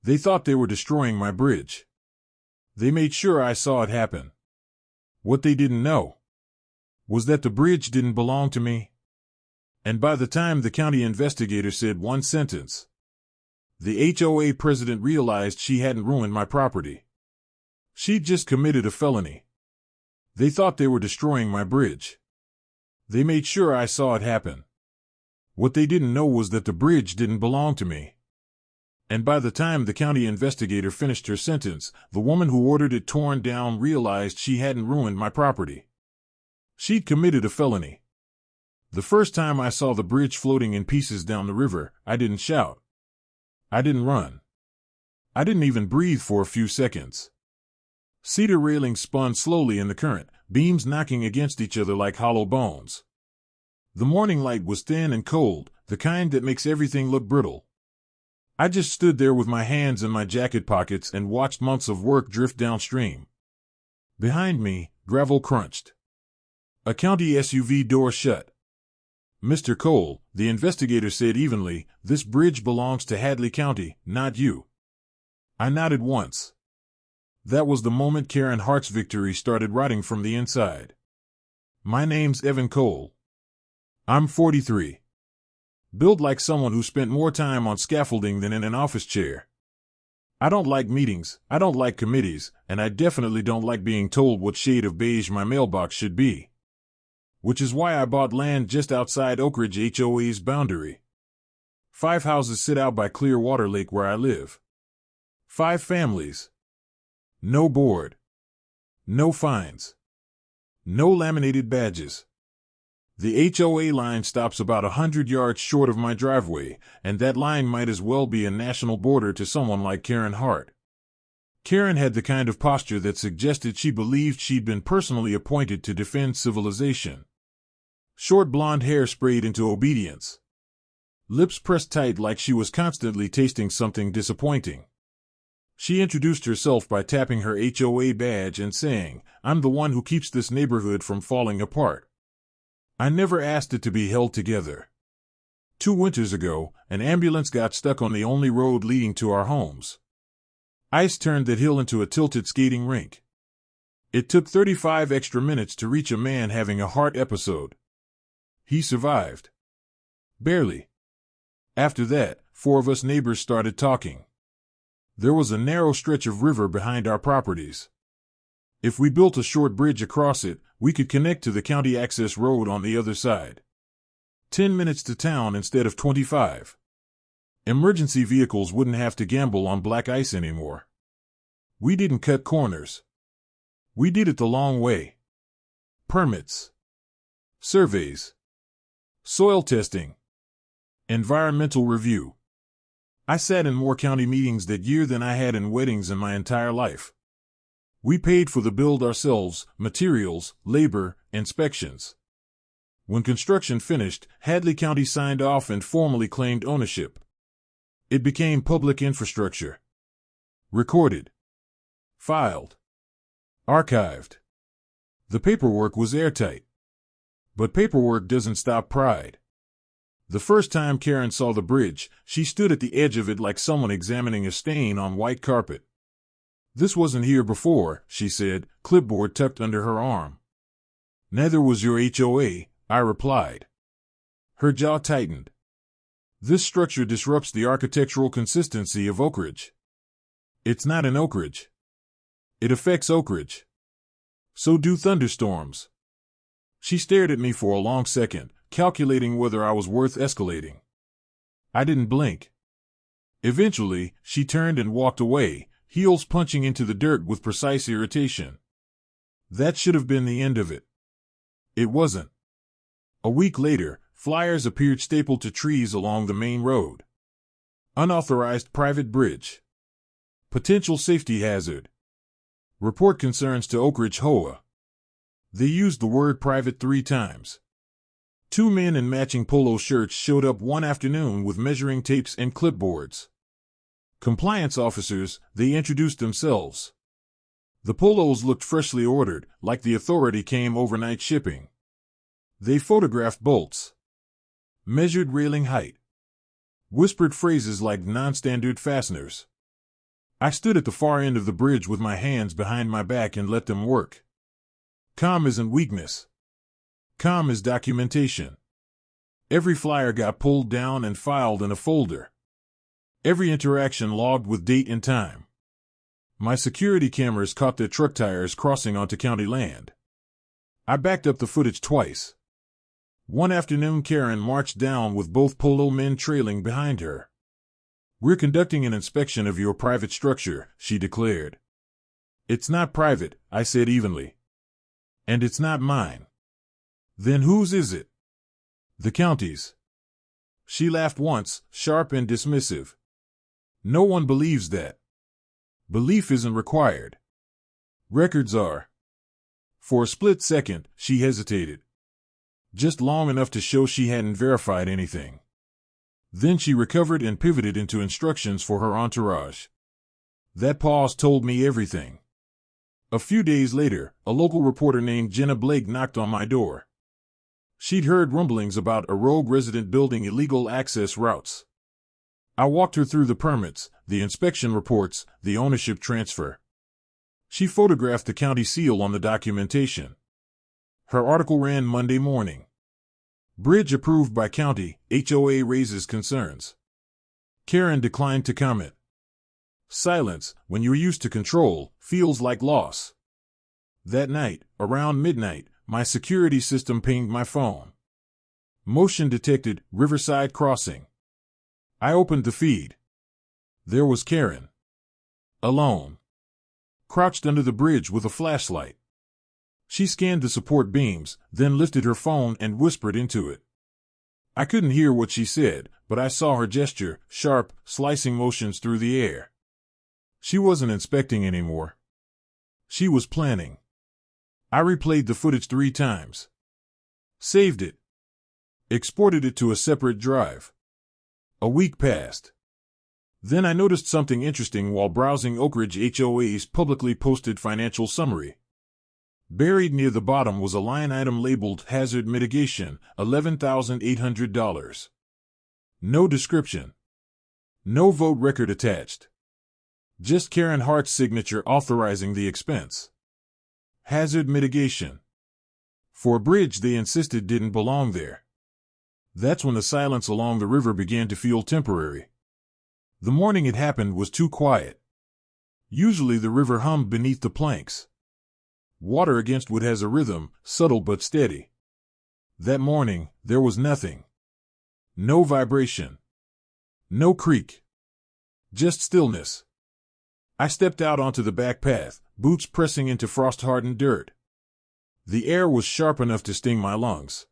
They thought they were destroying my bridge. They made sure I saw it happen. What they didn't know was that the bridge didn't belong to me. And by the time the county investigator said one sentence, the HOA president realized she hadn't ruined my property. She'd just committed a felony. They thought they were destroying my bridge. They made sure I saw it happen. What they didn't know was that the bridge didn't belong to me. And by the time the county investigator finished her sentence, the woman who ordered it torn down realized she hadn't ruined my property. She'd committed a felony. The first time I saw the bridge floating in pieces down the river, I didn't shout. I didn't run. I didn't even breathe for a few seconds. Cedar railings spun slowly in the current, beams knocking against each other like hollow bones. The morning light was thin and cold, the kind that makes everything look brittle. I just stood there with my hands in my jacket pockets and watched months of work drift downstream. Behind me, gravel crunched. A county SUV door shut. "Mr. Cole," the investigator said evenly, "this bridge belongs to Hadley County, not you." I nodded once. That was the moment Karen Hart's victory started rotting from the inside. "My name's Evan Cole. I'm 43. Built like someone who spent more time on scaffolding than in an office chair. I don't like meetings, I don't like committees, and I definitely don't like being told what shade of beige my mailbox should be. Which is why I bought land just outside Oak Ridge HOA's boundary. 5 houses sit out by Clearwater Lake where I live. 5 families. No board. No fines. No laminated badges. The HOA line stops about 100 yards short of my driveway, and that line might as well be a national border to someone like Karen Hart. Karen had the kind of posture that suggested she believed she'd been personally appointed to defend civilization. Short blonde hair sprayed into obedience. Lips pressed tight like she was constantly tasting something disappointing. She introduced herself by tapping her HOA badge and saying, "I'm the one who keeps this neighborhood from falling apart." I never asked it to be held together. 2 winters ago, an ambulance got stuck on the only road leading to our homes. Ice turned that hill into a tilted skating rink. It took 35 extra minutes to reach a man having a heart episode. He survived. Barely. After that, 4 of us neighbors started talking. There was a narrow stretch of river behind our properties. If we built a short bridge across it, we could connect to the county access road on the other side. 10 minutes to town instead of 25. Emergency vehicles wouldn't have to gamble on black ice anymore. We didn't cut corners. We did it the long way. Permits. Surveys. Soil testing. Environmental review. I sat in more county meetings that year than I had in weddings in my entire life. We paid for the build ourselves, materials, labor, inspections. When construction finished, Hadley County signed off and formally claimed ownership. It became public infrastructure. Recorded. Filed. Archived. The paperwork was airtight. But paperwork doesn't stop pride. The first time Karen saw the bridge, she stood at the edge of it like someone examining a stain on white carpet. "This wasn't here before," she said, clipboard tucked under her arm. "Neither was your HOA," I replied. Her jaw tightened. "This structure disrupts the architectural consistency of Oak Ridge. It's not an Oak Ridge. It affects Oak Ridge. So do thunderstorms." She stared at me for a long second, calculating whether I was worth escalating. I didn't blink. Eventually, she turned and walked away, heels punching into the dirt with precise irritation. That should have been the end of it. It wasn't. A week later, flyers appeared stapled to trees along the main road. Unauthorized private bridge. Potential safety hazard. Report concerns to Oak Ridge HOA. They used the word private 3 times. 2 men in matching polo shirts showed up one afternoon with measuring tapes and clipboards. Compliance officers, they introduced themselves. The polos looked freshly ordered, like the authority came overnight shipping. They photographed bolts. Measured railing height. Whispered phrases like non-standard fasteners. I stood at the far end of the bridge with my hands behind my back and let them work. Calm isn't weakness. Calm is documentation. Every flyer got pulled down and filed in a folder. Every interaction logged with date and time. My security cameras caught their truck tires crossing onto county land. I backed up the footage twice. One afternoon, Karen marched down with both polo men trailing behind her. "We're conducting an inspection of your private structure," she declared. "It's not private," I said evenly. "And it's not mine." "Then whose is it?" "The county's." She laughed once, sharp and dismissive. "No one believes that. Belief isn't required. Records are." For a split second, she hesitated. Just long enough to show she hadn't verified anything. Then she recovered and pivoted into instructions for her entourage. That pause told me everything. A few days later, a local reporter named Jenna Blake knocked on my door. She'd heard rumblings about a rogue resident building illegal access routes. I walked her through the permits, the inspection reports, the ownership transfer. She photographed the county seal on the documentation. Her article ran Monday morning. "Bridge approved by county, HOA raises concerns." Karen declined to comment. Silence, when you're used to control, feels like loss. That night, around midnight, my security system pinged my phone. Motion detected, Riverside Crossing. I opened the feed. There was Karen. Alone. Crouched under the bridge with a flashlight. She scanned the support beams, then lifted her phone and whispered into it. I couldn't hear what she said, but I saw her gesture, sharp, slicing motions through the air. She wasn't inspecting anymore. She was planning. I replayed the footage 3 times. Saved it. Exported it to a separate drive. A week passed. Then I noticed something interesting while browsing Oak Ridge HOA's publicly posted financial summary. Buried near the bottom was a line item labeled Hazard Mitigation, $11,800. No description. No vote record attached. Just Karen Hart's signature authorizing the expense. Hazard mitigation. For a bridge they insisted didn't belong there. That's when the silence along the river began to feel temporary. The morning it happened was too quiet. Usually the river hummed beneath the planks. Water against wood has a rhythm, subtle but steady. That morning, there was nothing. No vibration. No creak. Just stillness. I stepped out onto the back path, boots pressing into frost-hardened dirt. The air was sharp enough to sting my lungs.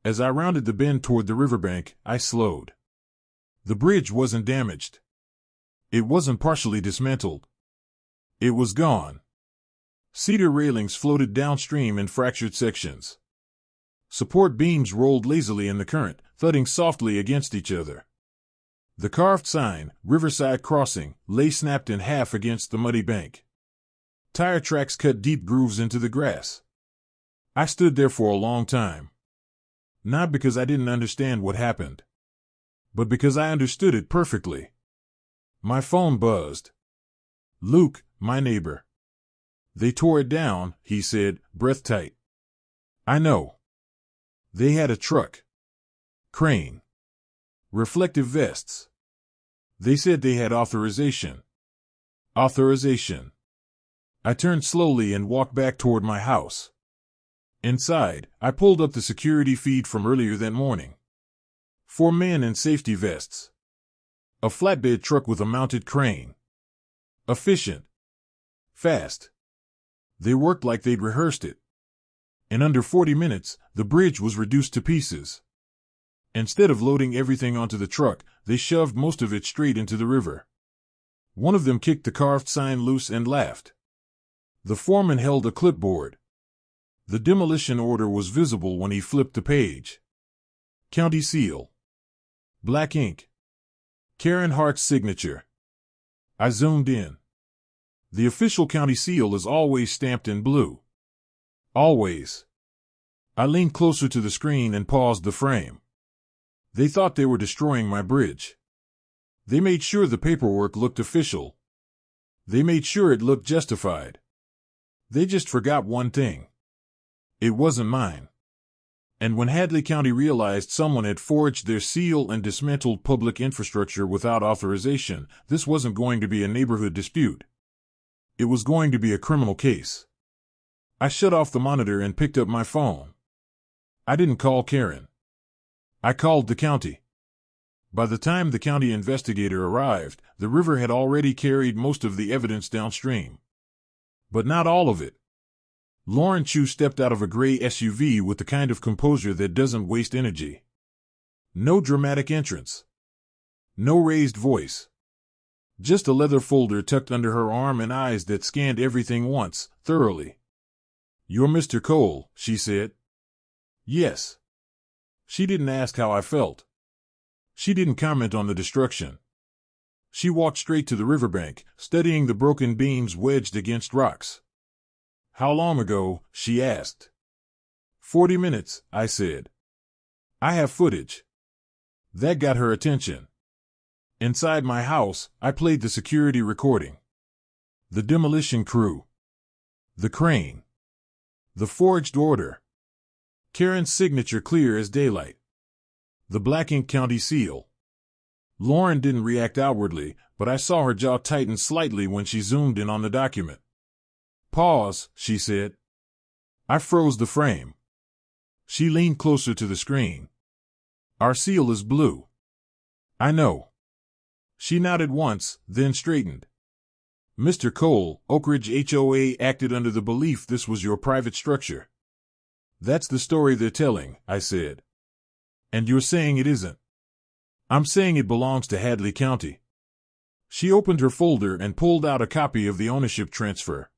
As I rounded the bend toward the riverbank, I slowed. The bridge wasn't damaged. It wasn't partially dismantled. It was gone. Cedar railings floated downstream in fractured sections. Support beams rolled lazily in the current, thudding softly against each other. The carved sign, Riverside Crossing, lay snapped in half against the muddy bank. Tire tracks cut deep grooves into the grass. I stood there for a long time. Not because I didn't understand what happened, but because I understood it perfectly. My phone buzzed. Luke, my neighbor. "They tore it down," he said, breath tight. "I know. They had a truck. Crane. Reflective vests. They said they had authorization." Authorization. I turned slowly and walked back toward my house. Inside, I pulled up the security feed from earlier that morning. 4 men in safety vests. A flatbed truck with a mounted crane. Efficient. Fast. They worked like they'd rehearsed it. In under 40 minutes, the bridge was reduced to pieces. Instead of loading everything onto the truck, they shoved most of it straight into the river. One of them kicked the carved sign loose and laughed. The foreman held a clipboard. The demolition order was visible when he flipped the page. County seal. Black ink. Karen Hart's signature. I zoomed in. The official county seal is always stamped in blue. Always. I leaned closer to the screen and paused the frame. They thought they were destroying my bridge. They made sure the paperwork looked official. They made sure it looked justified. They just forgot one thing. It wasn't mine. And when Hadley County realized someone had forged their seal and dismantled public infrastructure without authorization, this wasn't going to be a neighborhood dispute. It was going to be a criminal case. I shut off the monitor and picked up my phone. I didn't call Karen. I called the county. By the time the county investigator arrived, the river had already carried most of the evidence downstream. But not all of it. Lauren Chu stepped out of a gray SUV with the kind of composure that doesn't waste energy. No dramatic entrance. No raised voice. Just a leather folder tucked under her arm and eyes that scanned everything once, thoroughly. "You're Mr. Cole," she said. "Yes." She didn't ask how I felt. She didn't comment on the destruction. She walked straight to the riverbank, studying the broken beams wedged against rocks. "How long ago?" she asked. 40 minutes, I said. "I have footage." That got her attention. Inside my house, I played the security recording. The demolition crew. The crane. The forged order. Karen's signature clear as daylight. The black ink county seal. Lauren didn't react outwardly, but I saw her jaw tighten slightly when she zoomed in on the document. "Pause," she said. I froze the frame. She leaned closer to the screen. "Our seal is blue." "I know." She nodded once, then straightened. "Mr. Cole, Oak Ridge HOA acted under the belief this was your private structure." "That's the story they're telling," I said. "And you're saying it isn't?" "I'm saying it belongs to Hadley County." She opened her folder and pulled out a copy of the ownership transfer.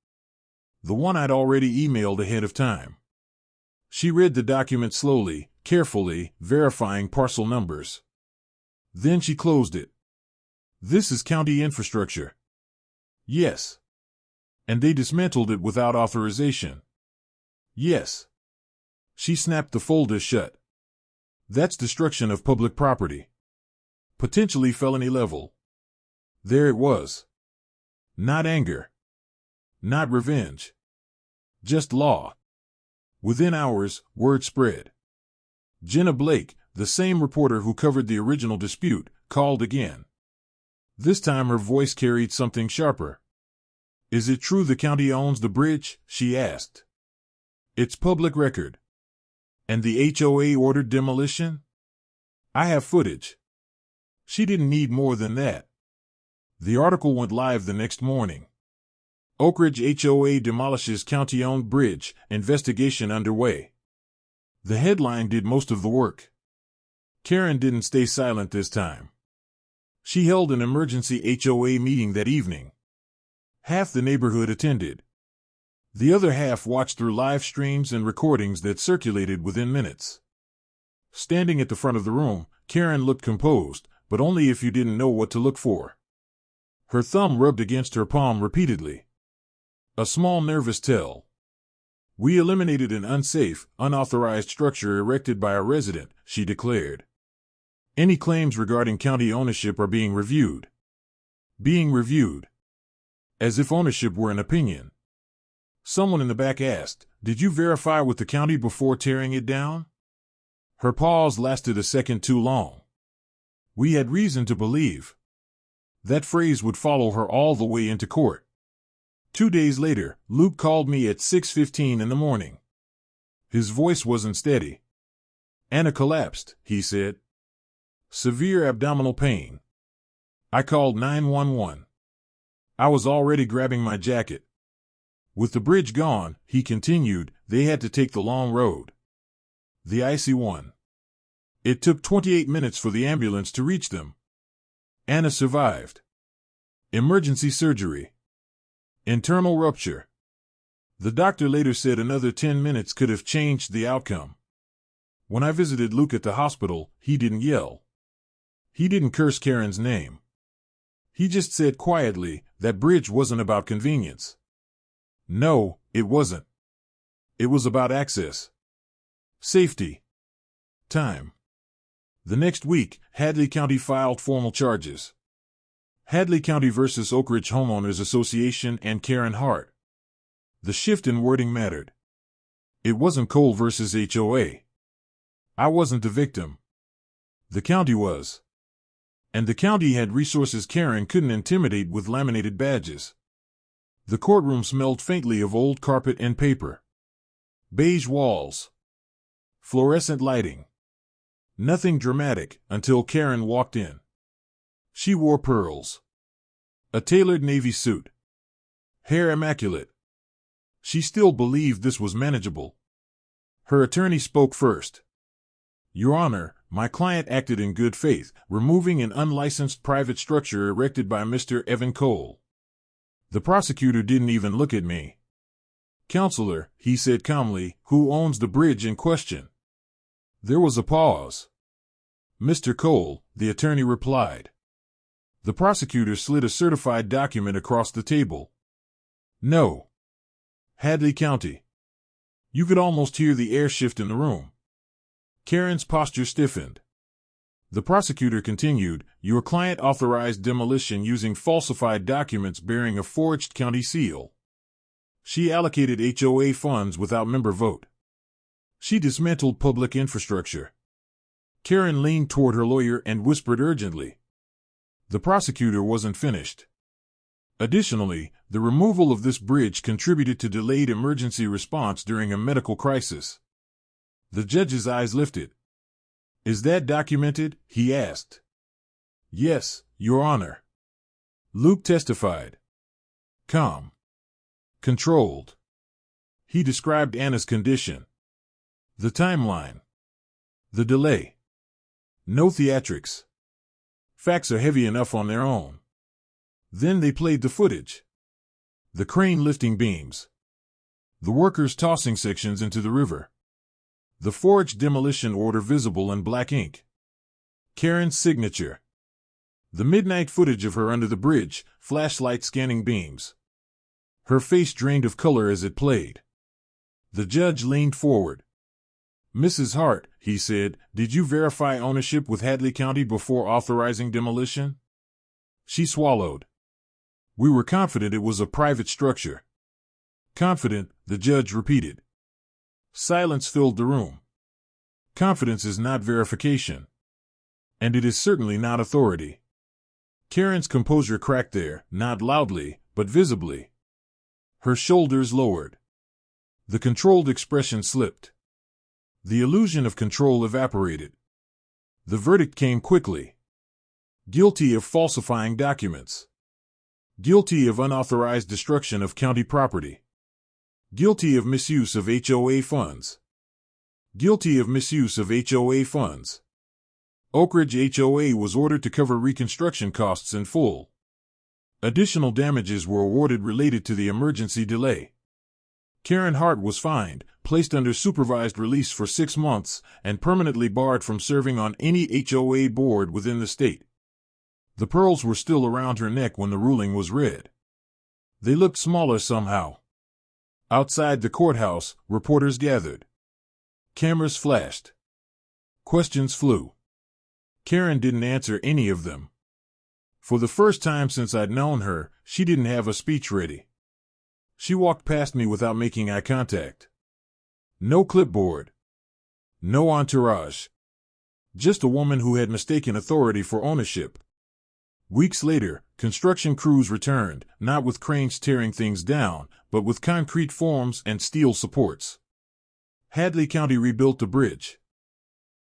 The one I'd already emailed ahead of time. She read the document slowly, carefully, verifying parcel numbers. Then she closed it. "This is county infrastructure." "Yes." "And they dismantled it without authorization." "Yes." She snapped the folder shut. "That's destruction of public property. Potentially felony level." There it was. Not anger. Not revenge. Just law. Within hours, word spread. Jenna Blake, the same reporter who covered the original dispute, called again. This time her voice carried something sharper. "Is it true the county owns the bridge?" she asked. "It's public record." "And the HOA ordered demolition?" "I have footage." She didn't need more than that. The article went live the next morning. Oak Ridge HOA demolishes county-owned bridge, investigation underway. The headline did most of the work. Karen didn't stay silent this time. She held an emergency HOA meeting that evening. Half the neighborhood attended. The other half watched through live streams and recordings that circulated within minutes. Standing at the front of the room, Karen looked composed, but only if you didn't know what to look for. Her thumb rubbed against her palm repeatedly. A small nervous tell. "We eliminated an unsafe, unauthorized structure erected by a resident," she declared. "Any claims regarding county ownership are being reviewed." Being reviewed. As if ownership were an opinion. Someone in the back asked, "Did you verify with the county before tearing it down?" Her pause lasted a second too long. "We had reason to believe." That phrase would follow her all the way into court. 2 days later, Luke called me at 6:15 in the morning. His voice wasn't steady. "Anna collapsed," he said. "Severe abdominal pain." I called 911. I was already grabbing my jacket. With the bridge gone, he continued, they had to take the long road. The icy one. It took 28 minutes for the ambulance to reach them. Anna survived. Emergency surgery. Internal rupture. The doctor later said another 10 minutes could have changed the outcome. When I visited Luke at the hospital, he didn't yell. He didn't curse Karen's name. He just said quietly, that bridge wasn't about convenience. No, it wasn't. It was about access. Safety. Time. The next week, Hadley County filed formal charges. Hadley County versus Oak Ridge Homeowners Association and Karen Hart. The shift in wording mattered. It wasn't Cole versus HOA. I wasn't the victim. The county was. And the county had resources Karen couldn't intimidate with laminated badges. The courtroom smelled faintly of old carpet and paper. Beige walls. Fluorescent lighting. Nothing dramatic until Karen walked in. She wore pearls. A tailored navy suit. Hair immaculate. She still believed this was manageable. Her attorney spoke first. Your Honor, my client acted in good faith, removing an unlicensed private structure erected by Mr. Evan Cole. The prosecutor didn't even look at me. Counselor, he said calmly, who owns the bridge in question? There was a pause. Mr. Cole, the attorney replied. The prosecutor slid a certified document across the table. No. Hadley County. You could almost hear the air shift in the room. Karen's posture stiffened. The prosecutor continued, your client authorized demolition using falsified documents bearing a forged county seal. She allocated HOA funds without member vote. She dismantled public infrastructure. Karen leaned toward her lawyer and whispered urgently. The prosecutor wasn't finished. Additionally, the removal of this bridge contributed to delayed emergency response during a medical crisis. The judge's eyes lifted. Is that documented? He asked. Yes, Your Honor. Luke testified. Calm. Controlled. He described Anna's condition. The timeline. The delay. No theatrics. Facts are heavy enough on their own. Then they played the footage. The crane lifting beams. The workers tossing sections into the river. The forged demolition order visible in black ink. Karen's signature. The midnight footage of her under the bridge, flashlight scanning beams. Her face drained of color as it played. The judge leaned forward. Mrs. Hart, he said, did you verify ownership with Hadley County before authorizing demolition? She swallowed. We were confident it was a private structure. Confident, the judge repeated. Silence filled the room. Confidence is not verification. And it is certainly not authority. Karen's composure cracked there, not loudly, but visibly. Her shoulders lowered. The controlled expression slipped. The illusion of control evaporated. The verdict came quickly. Guilty of falsifying documents. Guilty of unauthorized destruction of county property. Guilty of misuse of HOA funds. Guilty of misuse of HOA funds. Oak Ridge HOA was ordered to cover reconstruction costs in full. Additional damages were awarded related to the emergency delay. Karen Hart was fined, placed under supervised release for 6 months, and permanently barred from serving on any HOA board within the state. The pearls were still around her neck when the ruling was read. They looked smaller somehow. Outside the courthouse, reporters gathered. Cameras flashed. Questions flew. Karen didn't answer any of them. For the first time since I'd known her, she didn't have a speech ready. She walked past me without making eye contact. No clipboard. No entourage. Just a woman who had mistaken authority for ownership. Weeks later, construction crews returned, not with cranes tearing things down, but with concrete forms and steel supports. Hadley County rebuilt the bridge.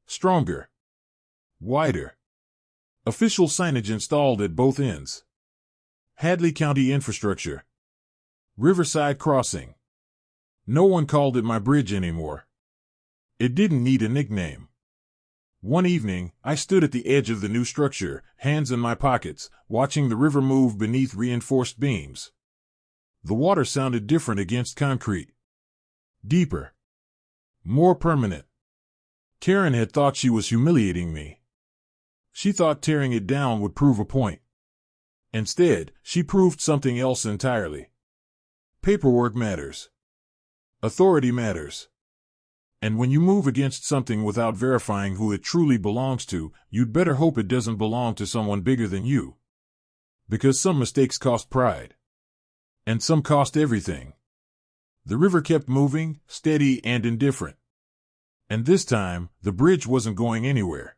Stronger. Wider. Official signage installed at both ends. Hadley County infrastructure. Riverside Crossing. No one called it my bridge anymore. It didn't need a nickname. One evening, I stood at the edge of the new structure, hands in my pockets, watching the river move beneath reinforced beams. The water sounded different against concrete. Deeper. More permanent. Karen had thought she was humiliating me. She thought tearing it down would prove a point. Instead, she proved something else entirely. Paperwork matters. Authority matters. And when you move against something without verifying who it truly belongs to, you'd better hope it doesn't belong to someone bigger than you. Because some mistakes cost pride. And some cost everything. The river kept moving, steady and indifferent. And this time, the bridge wasn't going anywhere.